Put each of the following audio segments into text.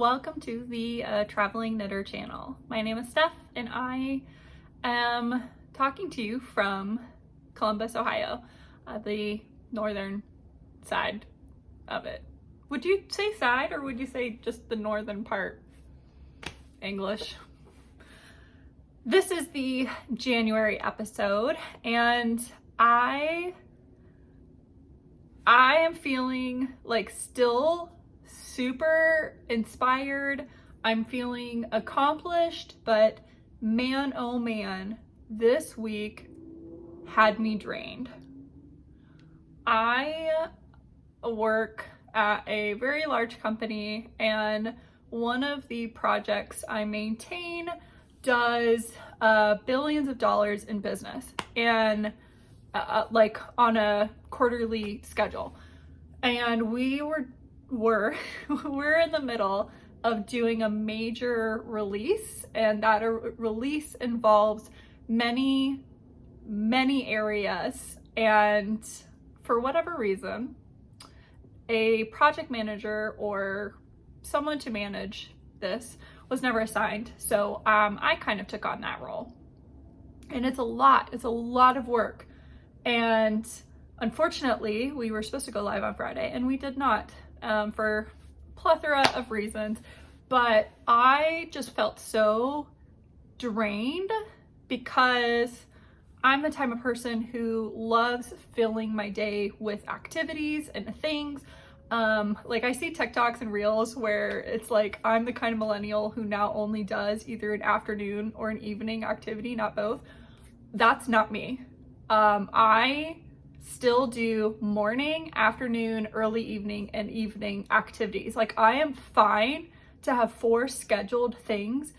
welcome to the Traveling Knitter channel. My name is Steph and I am talking to you from Columbus, Ohio, the northern side of it. Would you say side or would you say just the northern part? English. This is the January episode and I am feeling like still super inspired. I'm feeling accomplished, but man, oh man, this week had me drained. I work at a very large company and one of the projects I maintain does billions of dollars in business and like on a quarterly schedule. And we're in the middle of doing a major release, and that release involves many areas, and for whatever reason a project manager or someone to manage this was never assigned. So I kind of took on that role, and it's a lot of work. And unfortunately, we were supposed to go live on Friday and we did not, for a plethora of reasons. But I just felt so drained because I'm the type of person who loves filling my day with activities and things. Like I see TikToks and Reels where it's like I'm the kind of millennial who now only does either an afternoon or an evening activity, not both. That's not me. I still do morning, afternoon, early evening, and evening activities. Like I am fine to have 4 scheduled things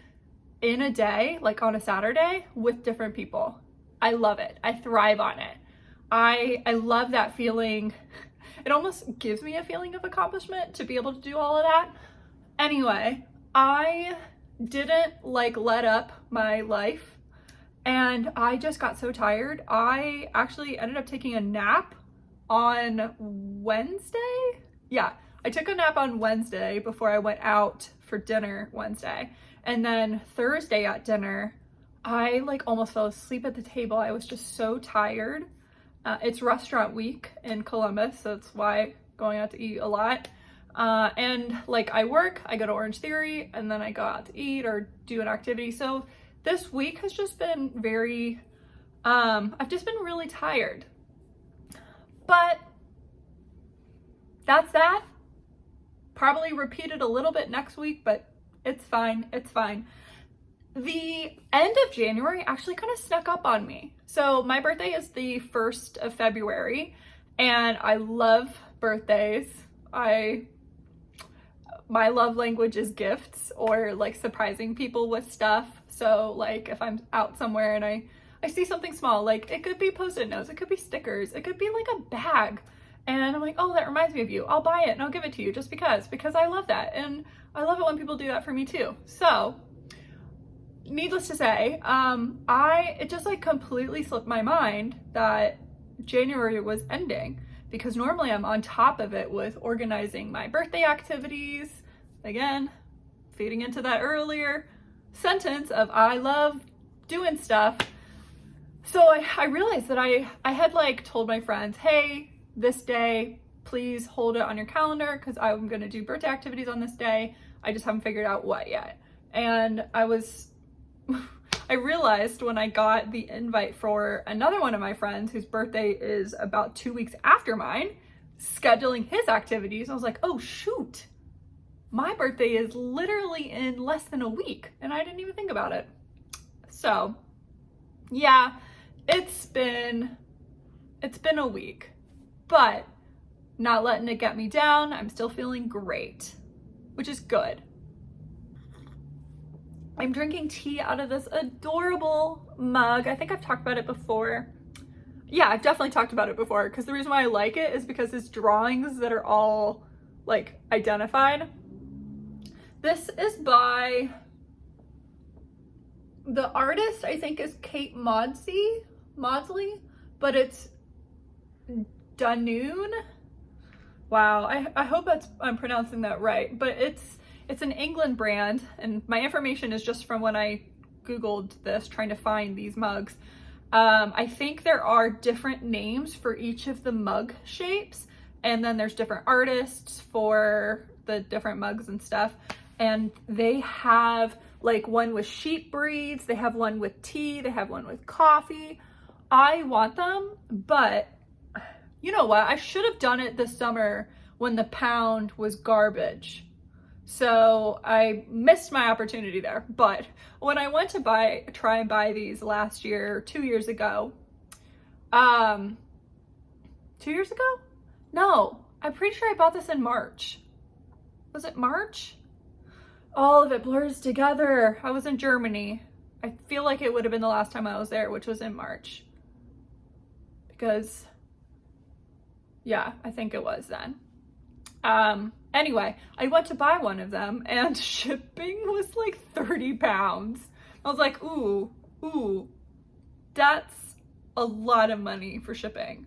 in a day, like on a Saturday, with different people. I love it. I thrive on it. I love that feeling. It almost gives me a feeling of accomplishment to be able to do all of that. Anyway, I didn't let up my life. And I just got so tired. I actually ended up taking a nap on Wednesday. Yeah, I took a nap on Wednesday before I went out for dinner Wednesday. And then Thursday at dinner, I almost fell asleep at the table. I was just so tired. It's restaurant week in Columbus, so that's why going out to eat a lot. And I work, I go to Orange Theory, and then I go out to eat or do an activity. So this week has just been very, I've just been really tired. But that's that. Probably repeat it a little bit next week, but it's fine, it's fine. The end of January actually kind of snuck up on me. So my birthday is the 1st of February, and I love birthdays. My love language is gifts or surprising people with stuff. So if I'm out somewhere and I see something small, it could be Post-it notes, it could be stickers, it could be a bag. And I'm like, oh, that reminds me of you. I'll buy it and I'll give it to you just because I love that. And I love it when people do that for me too. So needless to say, it just completely slipped my mind that January was ending, because normally I'm on top of it with organizing my birthday activities. Again, feeding into that earlier sentence of I love doing stuff. So I realized that I had told my friends, hey, this day, please hold it on your calendar because I'm going to do birthday activities on this day. I just haven't figured out what yet. And I realized when I got the invite for another one of my friends whose birthday is about 2 weeks after mine, scheduling his activities, I was like, oh shoot, my birthday is literally in less than a week and I didn't even think about it. So yeah, it's been a week, but not letting it get me down. I'm still feeling great, which is good. I'm drinking tea out of this adorable mug. I think I've talked about it before. Yeah, I've definitely talked about it before, because the reason why I like it is because it's drawings that are all identified. This is by the artist, I think, is Kate Maudsley, but it's Danoon. Wow, I hope I'm pronouncing that right, but it's it's an England brand, and my information is just from when I Googled this, trying to find these mugs. I think there are different names for each of the mug shapes, and then there's different artists for the different mugs and stuff. And they have like one with sheep breeds, they have one with tea, they have one with coffee. I want them, but you know what? I should have done it this summer when the pound was garbage. So I missed my opportunity there. But when I went to try and buy these last year, 2 years ago, 2 years ago? No, I'm pretty sure I bought this in March. Was it March? All of it blurs together. I was in Germany. I feel like it would have been the last time I was there, which was in March. Because, yeah, I think it was then. Anyway, I went to buy one of them and shipping was like 30 pounds. I was like, ooh, that's a lot of money for shipping.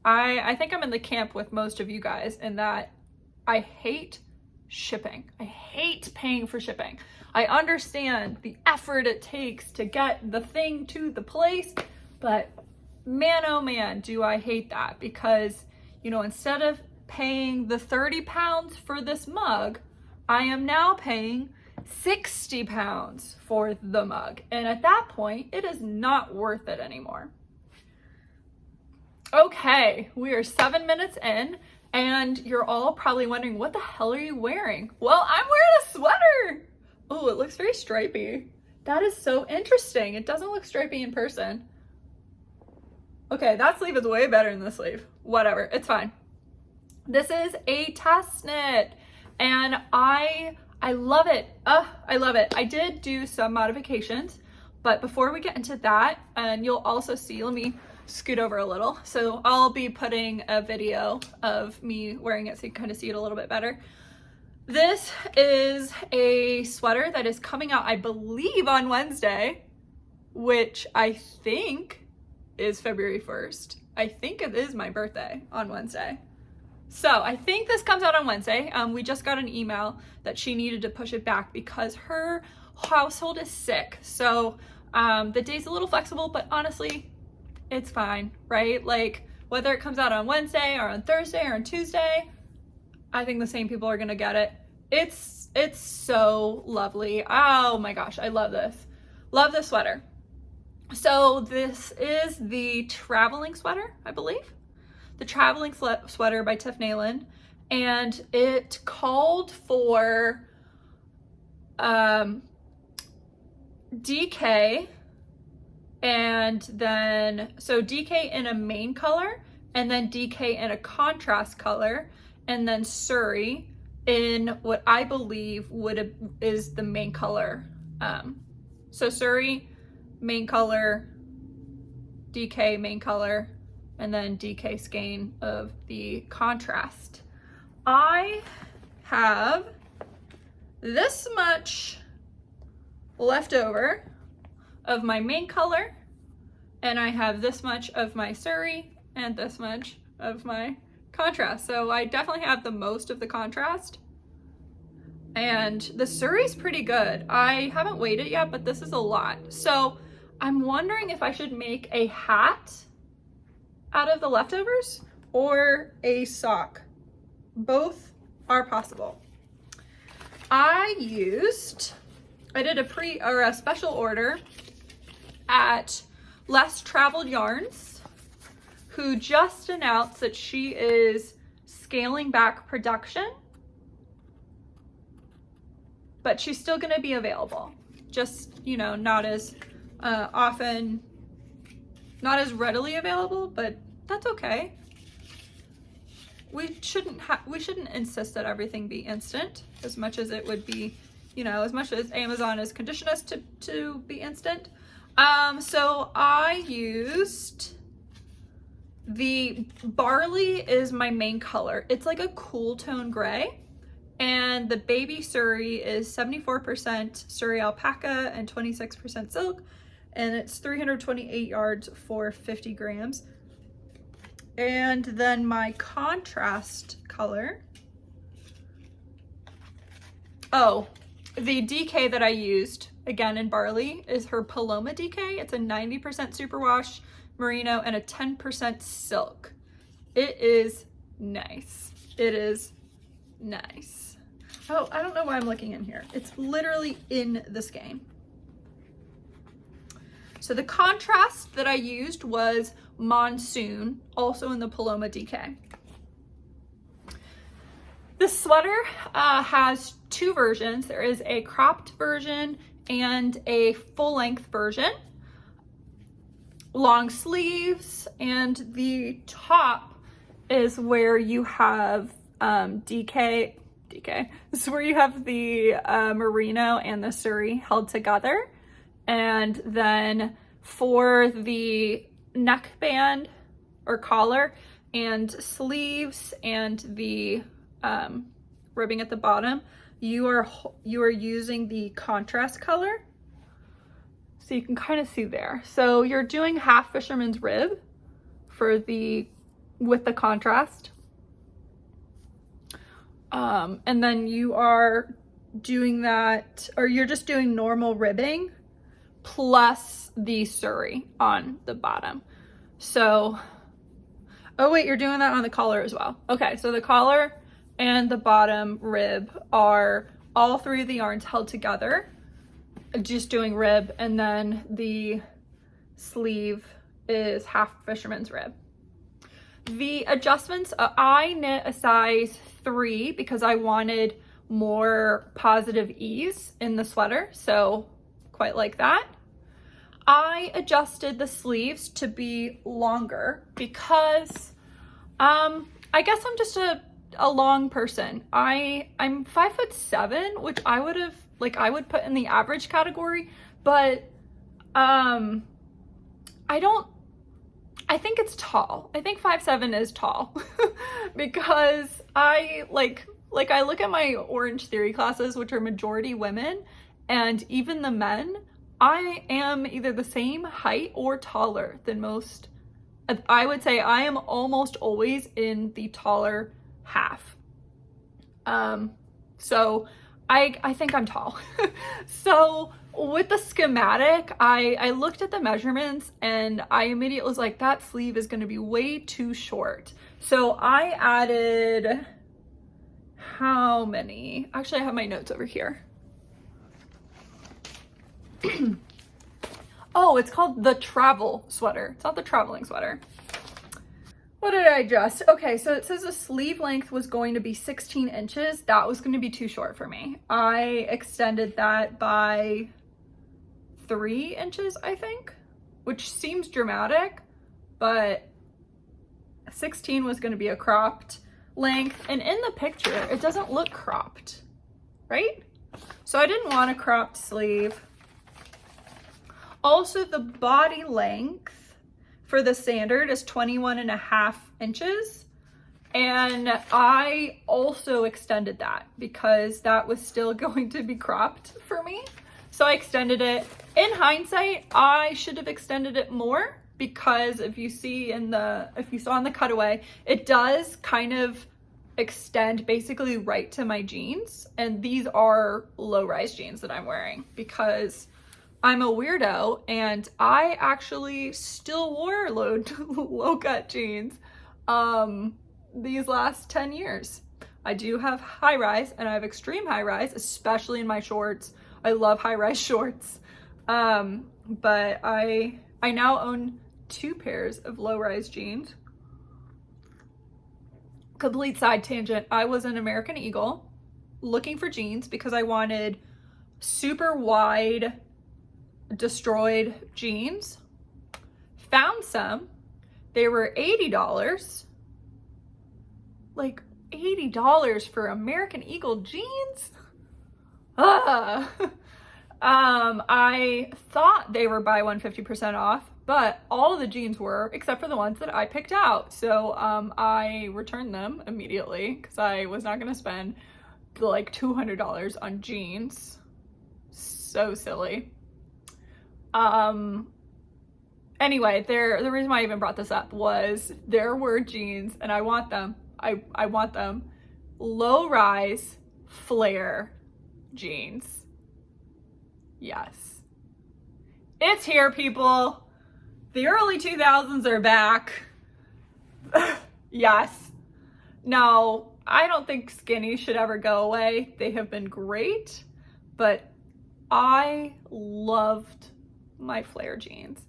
I think I'm in the camp with most of you guys in that I hate shipping. I hate paying for shipping. I understand the effort it takes to get the thing to the place, but man, oh man, do I hate that, because, you know, instead of paying the 30 pounds for this mug, I am now paying 60 pounds for the mug. And at that point, it is not worth it anymore. Okay, we are 7 minutes in, and you're all probably wondering, what the hell are you wearing? Well, I'm wearing a sweater. Oh, it looks very stripy. That is so interesting. It doesn't look stripy in person. Okay, that sleeve is way better than this sleeve. Whatever, it's fine. This is a test knit, and I love it. I love it. I did do some modifications, but before we get into that, and you'll also see, let me scoot over a little. So I'll be putting a video of me wearing it so you can kind of see it a little bit better. This is a sweater that is coming out, I believe, on Wednesday, which I think is February 1st. I think it is my birthday on Wednesday. So I think this comes out on Wednesday. We just got an email that she needed to push it back because her household is sick. So the day's a little flexible, but honestly, it's fine, right? Like whether it comes out on Wednesday or on Thursday or on Tuesday, I think the same people are gonna get it. It's so lovely. Oh my gosh, I love this. Love this sweater. So this is the traveling sweater, I believe. The traveling sweater by Tiff Nayland, and it called for DK, and then so DK in a main color, and then DK in a contrast color, and then Surrey in what I believe is the main color. So Surrey main color, DK main color, and then DK skein of the contrast. I have this much left over of my main color, and I have this much of my Surrey and this much of my contrast. So I definitely have the most of the contrast, and the Surrey's pretty good. I haven't weighed it yet, but this is a lot. So I'm wondering if I should make a hat out of the leftovers or a sock. Both are possible. I did a special order at Less Traveled Yarns, who just announced that she is scaling back production, but she's still gonna be available. Just, you know, not as often, not as readily available, but that's okay. We shouldn't insist that everything be instant, as much as it would be, you know, as much as Amazon has conditioned us to be instant. So I used the Barley is my main color. It's like a cool tone gray, and the baby Surrey is 74% Surrey alpaca and 26% silk, and it's 328 yards for 50 grams. And then my contrast color Oh, the DK that I used, again in Barley, is her Paloma DK. It's a 90% superwash merino and a 10% silk. It is nice. It is nice. Oh, I don't know why I'm looking in here. It's literally in the skein. So the contrast that I used was Monsoon, also in the Paloma DK. The sweater has two versions. There is a cropped version and a full-length version. Long sleeves, and the top is where you have DK. This is where you have the merino and the suri held together. And then for the neckband or collar and sleeves and the ribbing at the bottom, you are using the contrast color. So you can kind of see there. So you're doing half fisherman's rib for with the contrast. And then you are doing that, or you're just doing normal ribbing plus the suri on the bottom. So, oh wait, you're doing that on the collar as well. Okay, so the collar and the bottom rib are all three of the yarns held together, just doing rib, and then the sleeve is half fisherman's rib. The adjustments, I knit a size 3 because I wanted more positive ease in the sweater, so quite like that. I adjusted the sleeves to be longer because I guess I'm just a long person. I'm 5'7", which I would put in the average category, but I think it's tall. I think 5'7" is tall because I look at my Orange Theory classes, which are majority women, and even the men, I am either the same height or taller than most. I would say I am almost always in the taller half. So I think I'm tall. So with the schematic, I looked at the measurements and I immediately was like, that sleeve is going to be way too short. So I added, how many? Actually, I have my notes over here. Oh, it's called the travel sweater. It's not the traveling sweater. What did I adjust? Okay, so it says the sleeve length was going to be 16 inches. That was going to be too short for me. I extended that by 3 inches, I think, which seems dramatic, but 16 was going to be a cropped length. And in the picture, it doesn't look cropped, right? So I didn't want a cropped sleeve. Also, the body length for the standard is 21.5 inches. And I also extended that because that was still going to be cropped for me. So I extended it. In hindsight, I should have extended it more because if you saw in the cutaway, it does kind of extend basically right to my jeans. And these are low-rise jeans that I'm wearing because I'm a weirdo and I actually still wore low-cut jeans these last 10 years. I do have high-rise and I have extreme high-rise, especially in my shorts. I love high-rise shorts. But I now own 2 pairs of low-rise jeans. Complete side tangent. I was in American Eagle looking for jeans because I wanted super wide destroyed jeans. Found some. They were $80. Like $80 for American Eagle jeans? I thought they were buy one 50% off, but all of the jeans were, except for the ones that I picked out. So I returned them immediately because I was not going to spend like $200 on jeans. So silly. Anyway, the reason why I even brought this up was there were jeans and I want them. I want them. Low rise, flare, jeans. Yes. It's here, people. The early 2000s are back. Yes. Now, I don't think skinny should ever go away. They have been great, but I loved my flare jeans.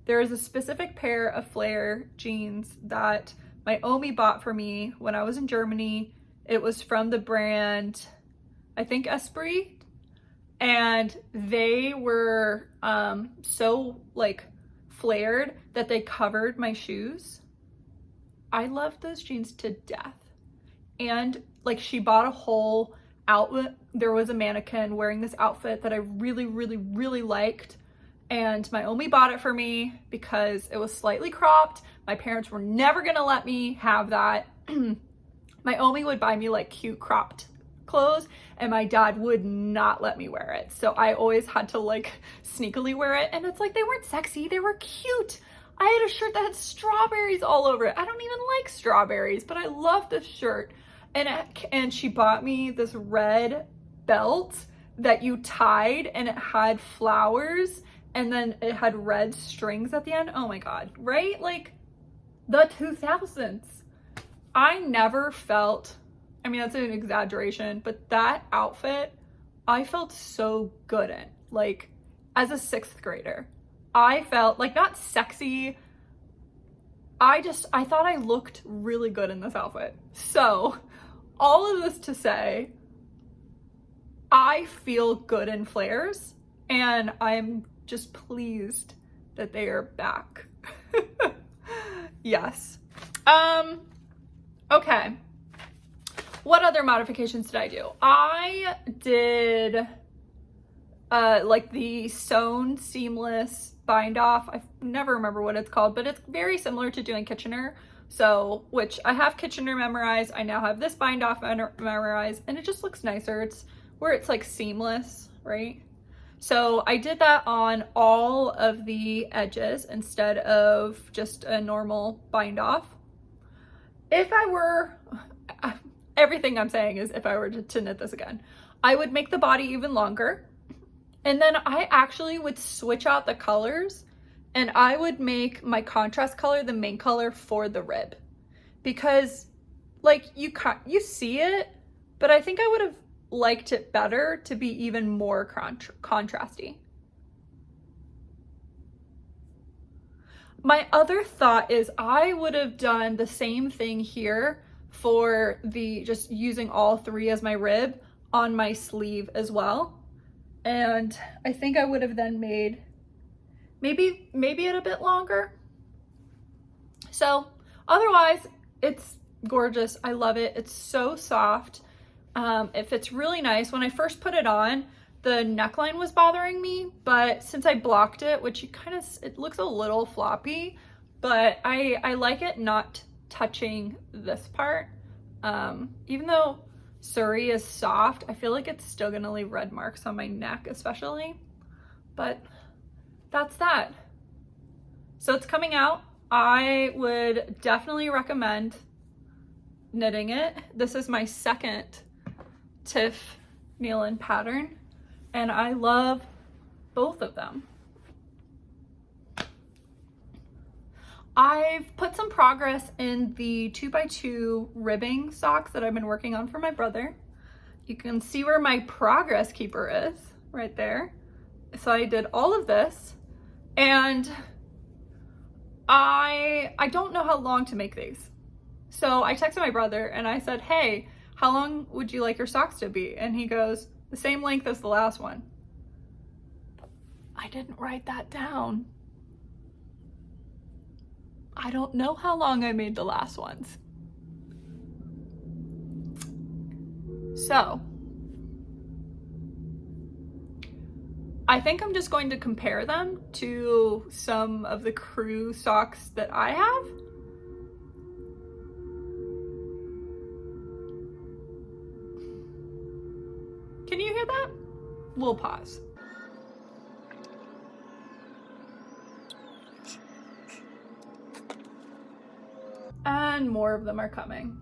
There is a specific pair of flare jeans that my Omi bought for me when I was in Germany. It was from the brand, I think Esprit, and they were so like flared that they covered my shoes. I loved those jeans to death. And like, she bought a whole outfit. There was a mannequin wearing this outfit that I really, really, really liked. And my Omi bought it for me because it was slightly cropped. My parents were never gonna let me have that. My Omi would buy me like cute cropped clothes, and my dad would not let me wear it. So I always had to like sneakily wear it. And it's like, they weren't sexy, they were cute. I had a shirt that had strawberries all over it. I don't even like strawberries, but I love this shirt. And she bought me this red belt that you tied, and it had flowers, and then it had red strings at the end. Oh my God, right? Like the 2000s. I never felt, I mean, that's an exaggeration, but that outfit, I felt so good in. Like, as a 6th grader, I felt like, not sexy, I thought I looked really good in this outfit. So, all of this to say, I feel good in flares, and I'm just pleased that they are back. Yes. Okay. What other modifications did I do? I did like the sewn seamless bind off. I never remember what it's called, but it's very similar to doing Kitchener. So, which I have Kitchener memorized. I now have this bind off memorized, and it just looks nicer. It's where it's like seamless, right? So I did that on all of the edges instead of just a normal bind off. If I were, everything I'm saying is if I were to knit this again, I would make the body even longer. And then I actually would switch out the colors, and I would make my contrast color the main color for the rib, because like you see it, but I think I would have liked it better to be even more contrasty. My other thought is I would have done the same thing here for the just using all three as my rib on my sleeve as well. And I think I would have then made maybe it a bit longer. So otherwise, it's gorgeous. I love it. It's so soft. It fits really nice. When I first put it on, the neckline was bothering me, but since I blocked it, which it looks a little floppy, but I like it not touching this part. Even though Suri is soft, I feel like it's still gonna leave red marks on my neck especially, but that's that. So it's coming out. I would definitely recommend knitting it. This is my second Tiff Nealon pattern, and I love both of them. I've put some progress in the 2x2 ribbing socks that I've been working on for my brother. You can see where my progress keeper is right there. So I did all of this, and I don't know how long to make these. So I texted my brother and I said, hey, how long would you like your socks to be? And he goes, the same length as the last one. I didn't write that down. I don't know how long I made the last ones. So I think I'm just going to compare them to some of the crew socks that I have. Can you hear that? We'll pause. And more of them are coming.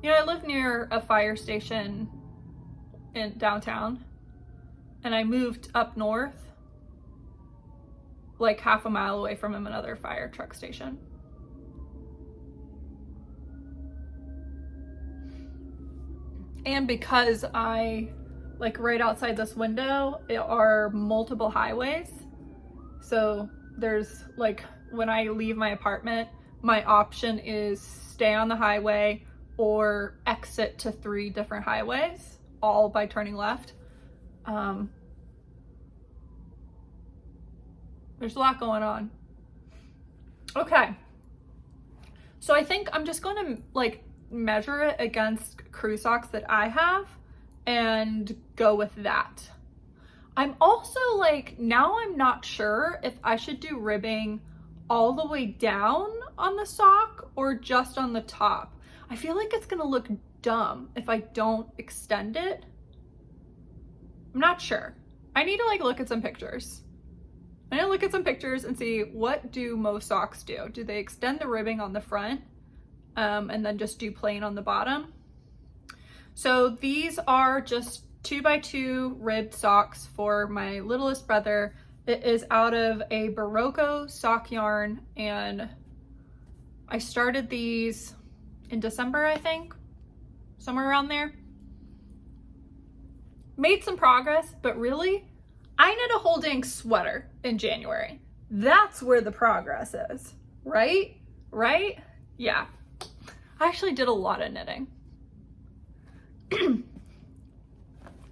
You know, I live near a fire station in downtown and I moved up north, like half a mile away from another fire truck station. And because I, like right outside this window, there are multiple highways. So there's like, when I leave my apartment, my option is stay on the highway or exit to 3 different highways, all by turning left. There's a lot going on. Okay. So I think I'm just going to like measure it against crew socks that I have and go with that. I'm also like, now I'm not sure if I should do ribbing all the way down on the sock or just on the top. I feel like it's gonna look dumb if I don't extend it. I'm not sure. I need to like look at some pictures. I need to look at some pictures and see, what do most socks do? Do they extend the ribbing on the front and then just do plain on the bottom? So these are just 2x2 ribbed socks for my littlest brother. It is out of a Barocco sock yarn, and I started these in December, I think, somewhere around there. Made some progress, but really, I knit a whole dang sweater in January. That's where the progress is, right? Right? Yeah. I actually did a lot of knitting.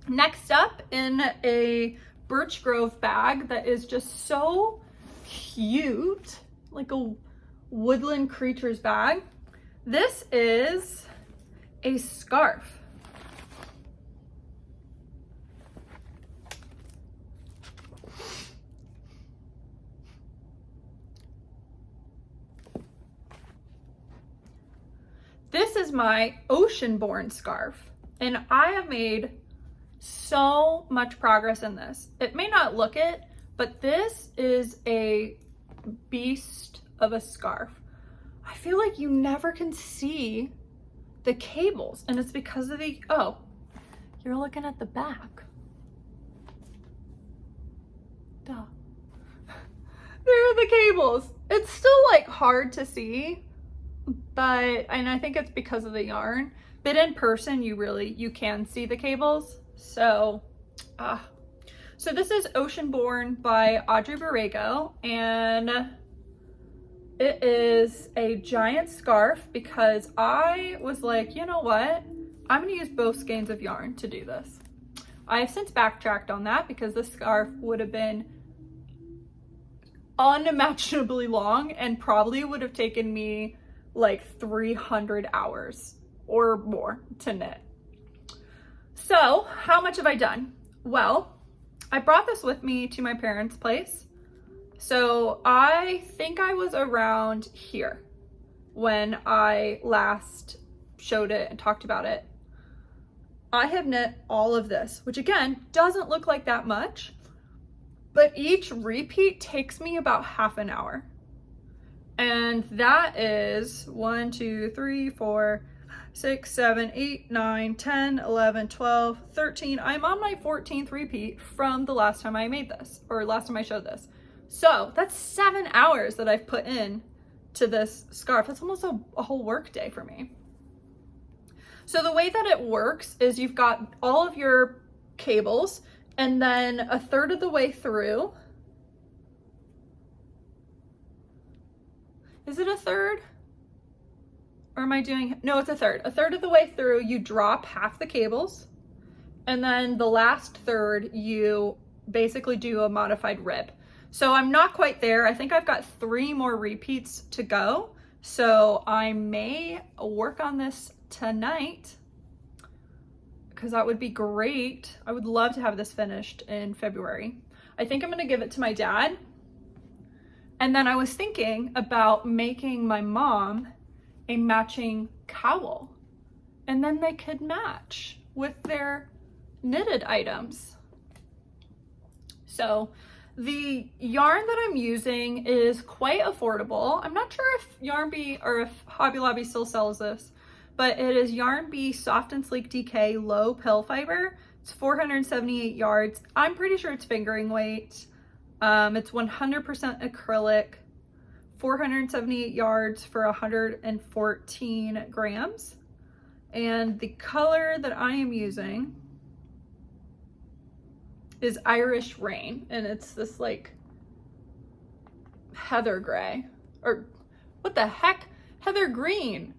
Next up, in a Birch Grove bag that is just so cute, like a woodland creatures bag, this is a scarf. This is my Oceanborn scarf, and I have made so much progress in this. It may not look it, but this is a beast of a scarf. I feel like you never can see the cables, and it's because of the, oh, you're looking at the back. Duh. There are the cables. It's still like hard to see, but, and I think it's because of the yarn, but in person you can see the cables. So this is Oceanborn by Audrey Borrego, and it is a giant scarf because I was like, you know what, I'm gonna use both skeins of yarn to do this. I have since backtracked on that because this scarf would have been unimaginably long and probably would have taken me like 300 hours or more to knit. So how much have I done? Well, I brought this with me to my parents' place. So I think I was around here when I last showed it and talked about it. I have knit all of this, which again, doesn't look like that much, but each repeat takes me about half an hour. And that is 1, 2, 3, 4, 6, 7, 8, 9, 10, 11, 12, 13. I'm on my 14th repeat from the last time I made this, or last time I showed this. So that's 7 hours that I've put in to this scarf. That's almost a whole work day for me. So the way that it works is you've got all of your cables, and then a third of the way through, is it a third? Or am I doing, no, it's a third. A third of the way through, you drop half the cables, and then the last third, you basically do a modified rib. So I'm not quite there. I think I've got 3 more repeats to go. So I may work on this tonight because that would be great. I would love to have this finished in February. I think I'm gonna give it to my dad. And then I was thinking about making my mom a matching cowl, and then they could match with their knitted items. So the yarn that I'm using is quite affordable. I'm not sure if Yarn Bee or if Hobby Lobby still sells this, but it is Yarn Bee Soft and Sleek DK Low Pill Fiber. It's 478 yards. I'm pretty sure it's fingering weight. It's 100% acrylic, 478 yards for 114 grams. And the color that I am using is Irish Rain, and it's this like heather gray, or what the heck? Heather green.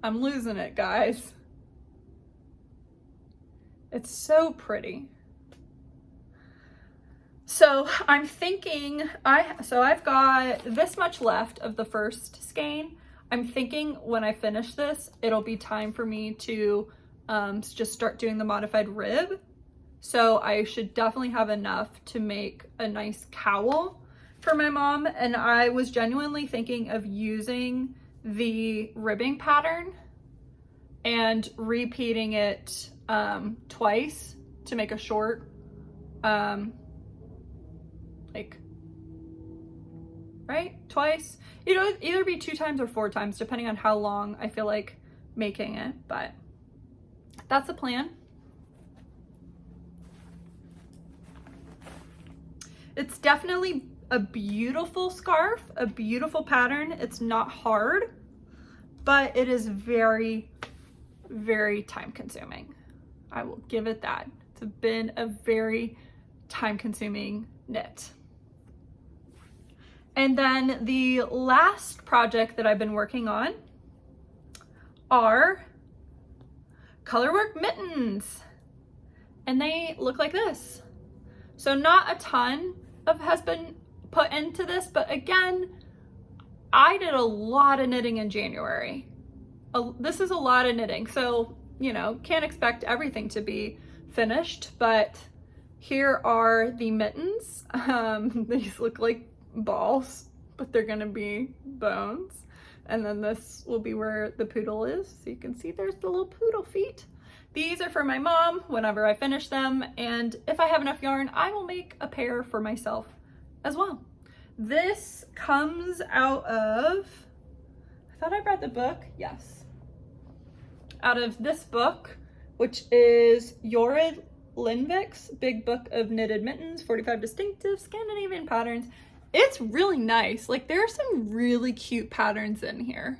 I'm losing it, guys. It's so pretty. So I'm thinking, I've got this much left of the first skein. I'm thinking when I finish this, it'll be time for me to just start doing the modified rib. So I should definitely have enough to make a nice cowl for my mom. And I was genuinely thinking of using the ribbing pattern and repeating it twice to make a short, twice. It'll either be 2 times or 4 times, depending on how long I feel like making it, but that's the plan. It's definitely a beautiful scarf, a beautiful pattern. It's not hard, but it is very, very time consuming. I will give it that. It's been a very time consuming knit. And then the last project that I've been working on are colorwork mittens. And they look like this. So not a ton has been put into this, but again, I did a lot of knitting in January. This is a lot of knitting, so you know, can't expect everything to be finished, but here are the mittens. These look like balls, but they're gonna be bones. And then this will be where the poodle is. So you can see there's the little poodle feet. These are for my mom whenever I finish them. And if I have enough yarn, I will make a pair for myself as well. This comes out of, I thought I brought the book. Yes. Out of this book, which is Jorid Lindvik's Big Book of Knitted Mittens, 45 Distinctive Scandinavian Patterns. It's really nice. Like, there are some really cute patterns in here.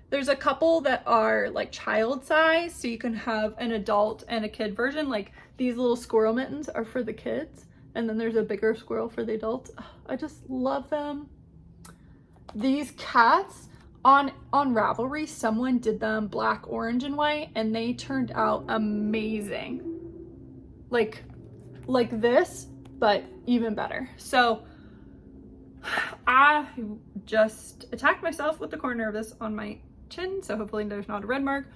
There's a couple that are like child size, so you can have an adult and a kid version. Like these little squirrel mittens are for the kids, and then there's a bigger squirrel for the adults. I just love them. These cats, on Ravelry, someone did them black, orange, and white, and they turned out amazing. Like this, but even better. So I just attacked myself with the corner of this on my chin, so hopefully there's not a red mark.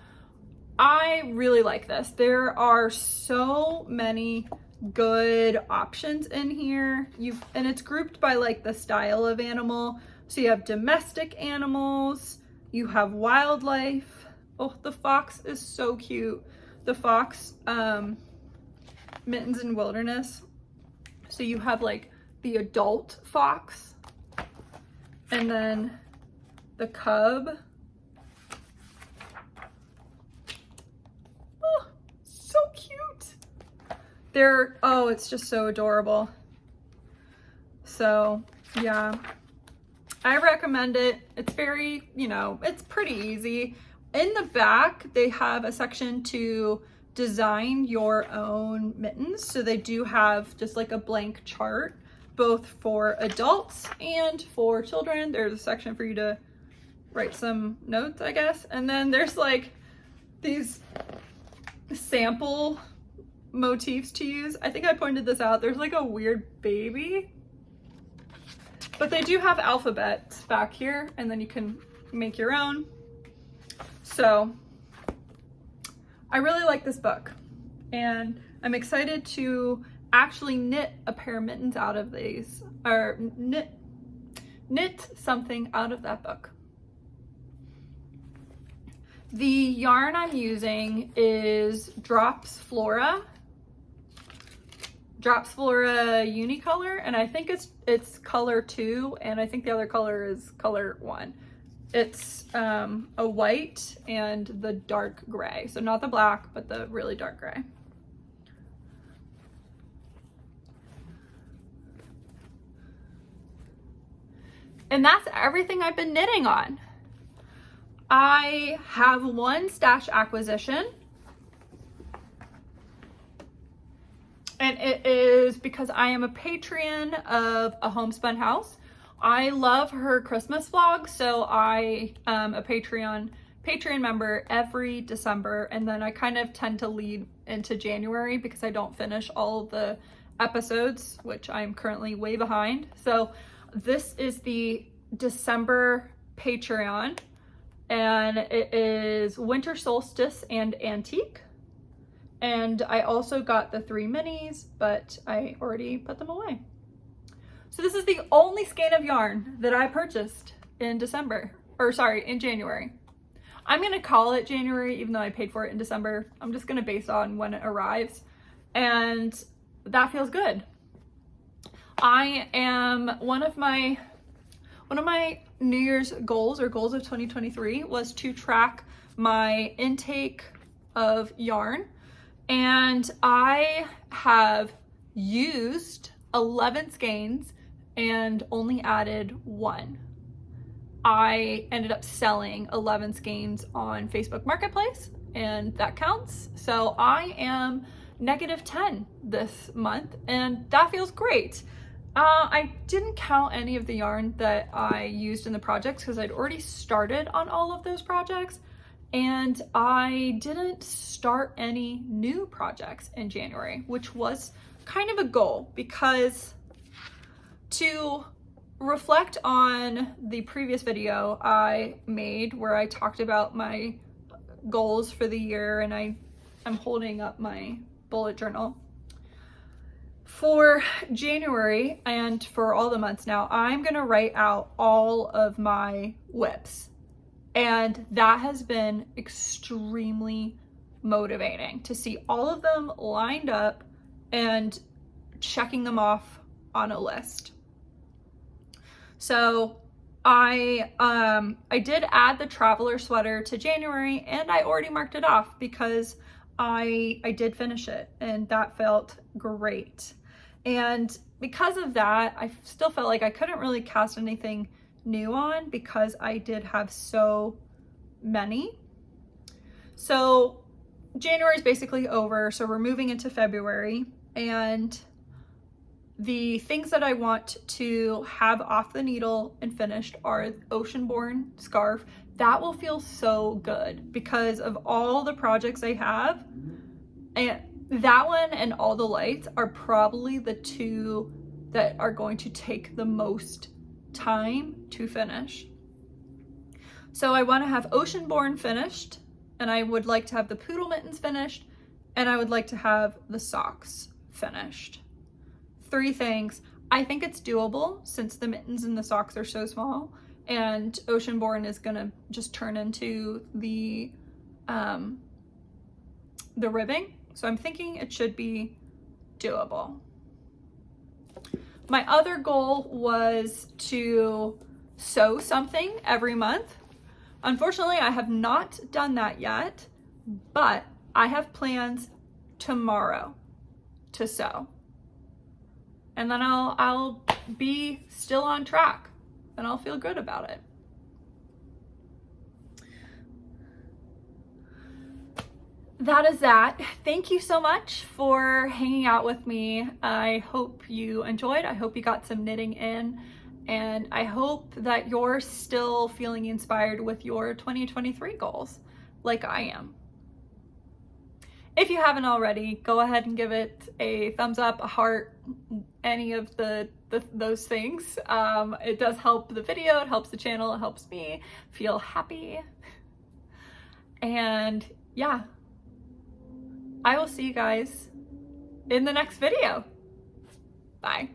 I really like this. There are so many good options in here. And it's grouped by like the style of animal. So you have domestic animals, you have wildlife. Oh, the fox is so cute. The fox, Mittens in Wilderness. So you have like the adult fox, and then the cub. Oh, so cute. Oh, it's just so adorable. So yeah, I recommend it. It's very, it's pretty easy. In the back, they have a section to design your own mittens. So they do have just like a blank chart, both for adults and for children. There's a section for you to write some notes, I guess. And then there's like these sample motifs to use. I think I pointed this out. There's like a weird baby, but they do have alphabets back here, and then you can make your own. So I really like this book, and I'm excited to actually knit a pair of mittens out of these, or knit something out of that book. The yarn I'm using is Drops Flora Unicolor, and I think it's color 2, and I think the other color is color 1. It's a white and the dark gray. So not the black, but the really dark gray. And that's everything I've been knitting on. I have one stash acquisition, and it is because I am a patron of A Homespun House. I love her Christmas vlog, so I am a Patreon member every December, and then I kind of tend to lead into January because I don't finish all of the episodes, which I'm currently way behind. So this is the December Patreon, and it is Winter Solstice and Antique. And I also got the 3 minis, but I already put them away. So this is the only skein of yarn that I purchased in January. I'm gonna call it January, even though I paid for it in December. I'm just gonna base on when it arrives, and that feels good. I am one of my New Year's goals, or goals of 2023, was to track my intake of yarn, and I have used 11 skeins and only added 1. I ended up selling 11 skeins on Facebook Marketplace, and that counts. So I am -10 this month, and that feels great. I didn't count any of the yarn that I used in the projects because I'd already started on all of those projects, and I didn't start any new projects in January, which was kind of a goal, because to reflect on the previous video I made where I talked about my goals for the year, and I'm holding up my bullet journal. For January and for all the months now, I'm gonna write out all of my WIPs. And that has been extremely motivating to see all of them lined up and checking them off on a list. So I did add the traveler sweater to January, and I already marked it off because I did finish it, and that felt great. And because of that, I still felt like I couldn't really cast anything new on because I did have so many. So January is basically over, so we're moving into February, and the things that I want to have off the needle and finished are Oceanborn scarf. That will feel so good because of all the projects I have, and that one and All the Lights are probably the 2 that are going to take the most time to finish. So I want to have Oceanborn finished, and I would like to have the poodle mittens finished, and I would like to have the socks finished. 3 things. I think it's doable since the mittens and the socks are so small, and Oceanborn is gonna just turn into the ribbing. So I'm thinking it should be doable. My other goal was to sew something every month. Unfortunately, I have not done that yet, but I have plans tomorrow to sew. And then I'll be still on track, and I'll feel good about it. That is that. Thank you so much for hanging out with me. I hope you enjoyed. I hope you got some knitting in, and I hope that you're still feeling inspired with your 2023 goals like I am. If you haven't already, go ahead and give it a thumbs up, a heart, any of those things. It does help the video, it helps the channel, it helps me feel happy. And yeah, I will see you guys in the next video. Bye.